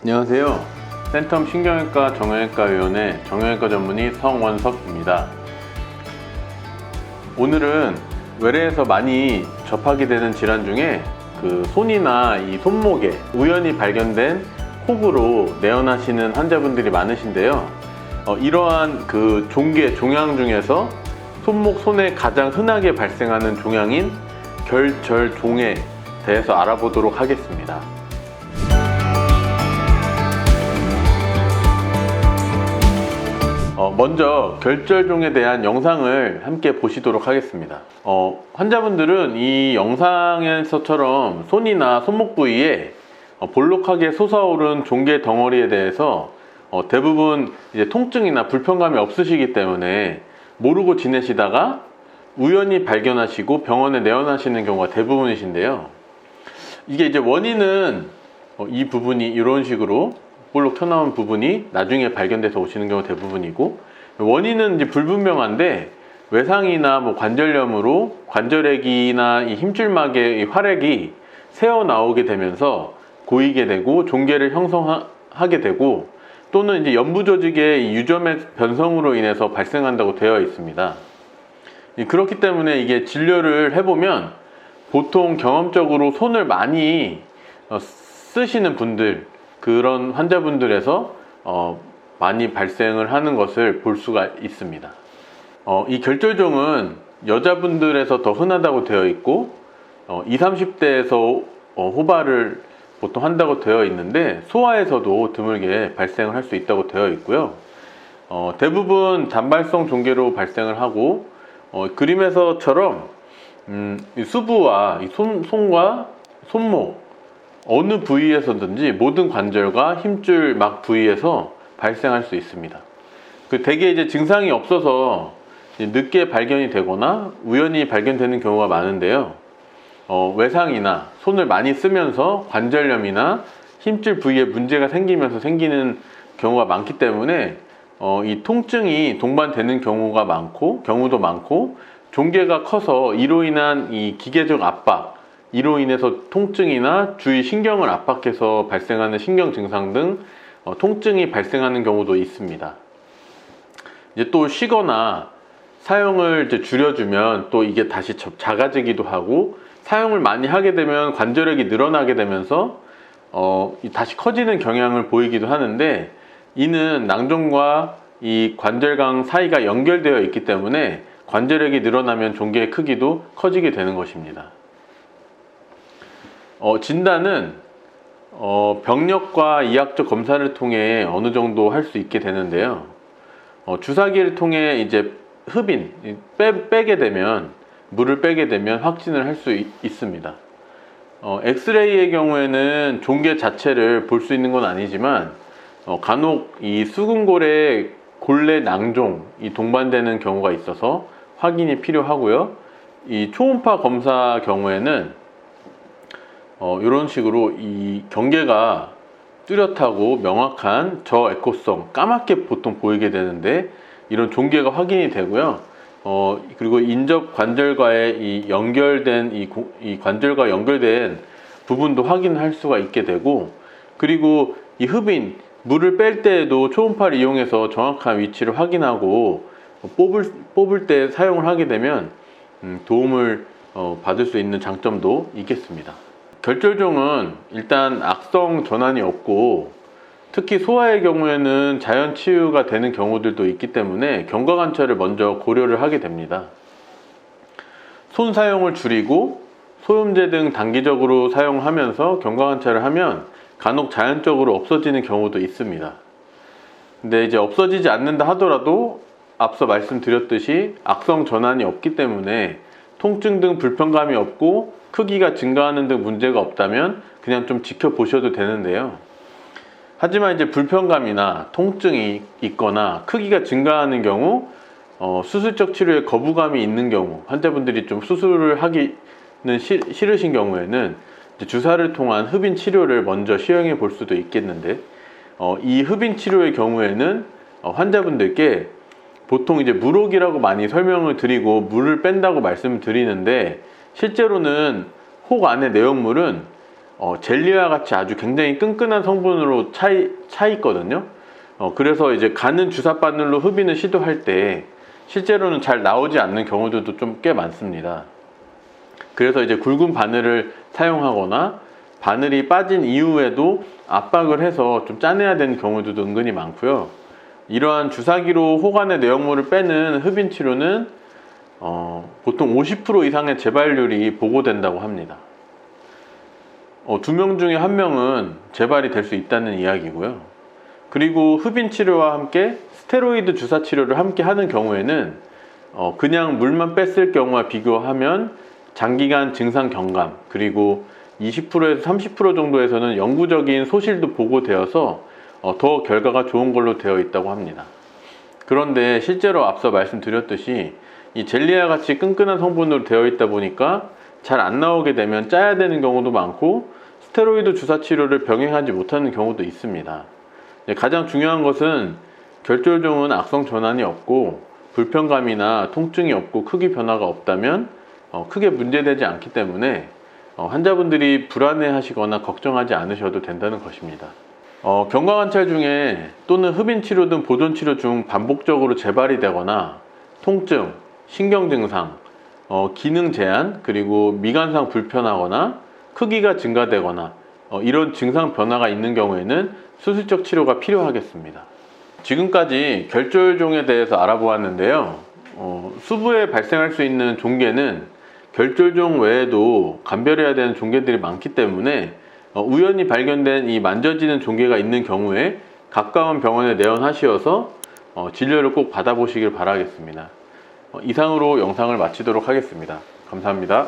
안녕하세요. 센텀 신경외과 정형외과위원회 정형외과 전문의 성원석입니다. 오늘은 외래에서 많이 접하게 되는 질환 중에 손이나 이 손목에 우연히 발견된 혹으로 내원하시는 환자분들이 많으신데요. 이러한 종양 중에서 손목, 손에 가장 흔하게 발생하는 종양인 결절종에 대해서 알아보도록 하겠습니다. 먼저 결절종에 대한 영상을 함께 보시도록 하겠습니다. 환자분들은 이 영상에서처럼 손이나 손목 부위에 볼록하게 솟아오른 종괴 덩어리에 대해서 대부분 이제 통증이나 불편감이 없으시기 때문에 모르고 지내시다가 우연히 발견하시고 병원에 내원하시는 경우가 대부분이신데요. 이게 이제 원인은 이 부분이 이런 식으로 볼록 튀어나온 부분이 나중에 발견돼서 오시는 경우가 대부분이고, 원인은 이제 불분명한데 외상이나 관절염으로 관절액이나 이 힘줄막의 이 활액이 새어 나오게 되면서 고이게 되고 종괴를 형성하게 되고, 또는 이제 연부 조직의 유점액 변성으로 인해서 발생한다고 되어 있습니다. 그렇기 때문에 이게 진료를 해보면 보통 경험적으로 손을 많이 쓰시는 분들, 그런 환자분들에서 많이 발생을 하는 것을 볼 수가 있습니다. 이 결절종은 여자분들에서 더 흔하다고 되어 있고 20, 30대에서 호발을 보통 한다고 되어 있는데 소아에서도 드물게 발생을 할 수 있다고 되어 있고요. 대부분 단발성 종괴로 발생을 하고 그림에서처럼 수부와 손과 손목 어느 부위에서든지 모든 관절과 힘줄 막 부위에서 발생할 수 있습니다. 대개 이제 증상이 없어서 늦게 발견이 되거나 우연히 발견되는 경우가 많은데요. 외상이나 손을 많이 쓰면서 관절염이나 힘줄 부위에 문제가 생기면서 생기는 경우가 많기 때문에 이 통증이 동반되는 경우도 많고 종괴가 커서 이로 인한 이 기계적 압박, 이로 인해서 통증이나 주위 신경을 압박해서 발생하는 신경 증상 등 통증이 발생하는 경우도 있습니다. 이제 또 쉬거나 사용을 이제 줄여주면 또 이게 다시 작아지기도 하고, 사용을 많이 하게 되면 관절액이 늘어나게 되면서 다시 커지는 경향을 보이기도 하는데, 이는 낭종과 이 관절강 사이가 연결되어 있기 때문에 관절액이 늘어나면 종괴의 크기도 커지게 되는 것입니다. 진단은 병력과 이학적 검사를 통해 어느 정도 할 수 있게 되는데요. 주사기를 통해 이제 빼게 되면, 물을 빼게 되면 확진을 할 수 있습니다. 엑스레이의 경우에는 종괴 자체를 볼 수 있는 건 아니지만 간혹 이 수근골에 골래 낭종이 동반되는 경우가 있어서 확인이 필요하고요. 이 초음파 검사 경우에는 이런 식으로 이 경계가 뚜렷하고 명확한 저에코성, 까맣게 보통 보이게 되는데 이런 종괴가 확인이 되고요. 그리고 인접 관절과의 이 관절과 연결된 부분도 확인할 수가 있게 되고, 그리고 이 물을 뺄 때에도 초음파를 이용해서 정확한 위치를 확인하고 뽑을 때 사용을 하게 되면 도움을 받을 수 있는 장점도 있겠습니다. 결절종은 일단 악성 전환이 없고, 특히 소아의 경우에는 자연 치유가 되는 경우들도 있기 때문에 경과 관찰을 먼저 고려를 하게 됩니다. 손 사용을 줄이고 소염제 등 단기적으로 사용하면서 경과 관찰을 하면 간혹 자연적으로 없어지는 경우도 있습니다. 근데 이제 없어지지 않는다 하더라도 앞서 말씀드렸듯이 악성 전환이 없기 때문에 통증 등 불편감이 없고 크기가 증가하는 등 문제가 없다면 그냥 좀 지켜보셔도 되는데요. 하지만 이제 불편감이나 통증이 있거나 크기가 증가하는 경우, 수술적 치료에 거부감이 있는 경우, 환자분들이 좀 수술을 하기는 싫으신 경우에는 이제 주사를 통한 흡인 치료를 먼저 시행해 볼 수도 있겠는데, 이 흡인 치료의 경우에는 환자분들께 보통 이제 물혹이라고 많이 설명을 드리고 물을 뺀다고 말씀을 드리는데, 실제로는 혹 안의 내용물은 젤리와 같이 아주 굉장히 끈끈한 성분으로 차 있거든요. 그래서 이제 가는 주사 바늘로 흡인을 시도할 때 실제로는 잘 나오지 않는 경우들도 좀 꽤 많습니다. 그래서 이제 굵은 바늘을 사용하거나 바늘이 빠진 이후에도 압박을 해서 좀 짜내야 되는 경우들도 은근히 많고요. 이러한 주사기로 호간의 내용물을 빼는 흡인 치료는 보통 50% 이상의 재발률이 보고된다고 합니다. 2명 중에 1명은 재발이 될 수 있다는 이야기고요. 그리고 흡인 치료와 함께 스테로이드 주사 치료를 함께 하는 경우에는 그냥 물만 뺐을 경우와 비교하면 장기간 증상 경감, 그리고 20%에서 30% 정도에서는 영구적인 소실도 보고되어서 더 결과가 좋은 걸로 되어 있다고 합니다. 그런데 실제로 앞서 말씀드렸듯이 이 젤리와 같이 끈끈한 성분으로 되어 있다 보니까 잘 안 나오게 되면 짜야 되는 경우도 많고 스테로이드 주사 치료를 병행하지 못하는 경우도 있습니다. 가장 중요한 것은 결절종은 악성 전환이 없고 불편감이나 통증이 없고 크기 변화가 없다면 크게 문제되지 않기 때문에 환자분들이 불안해 하시거나 걱정하지 않으셔도 된다는 것입니다. 경과관찰 중에 또는 흡인 치료 등 보존 치료 중 반복적으로 재발이 되거나 통증, 신경 증상, 기능 제한, 그리고 미관상 불편하거나 크기가 증가되거나 이런 증상 변화가 있는 경우에는 수술적 치료가 필요하겠습니다. 지금까지 결절종에 대해서 알아보았는데요. 수부에 발생할 수 있는 종괴는 결절종 외에도 감별해야 되는 종괴들이 많기 때문에 우연히 발견된 이 만져지는 종괴가 있는 경우에 가까운 병원에 내원하시어서 진료를 꼭 받아보시길 바라겠습니다. 이상으로 영상을 마치도록 하겠습니다. 감사합니다.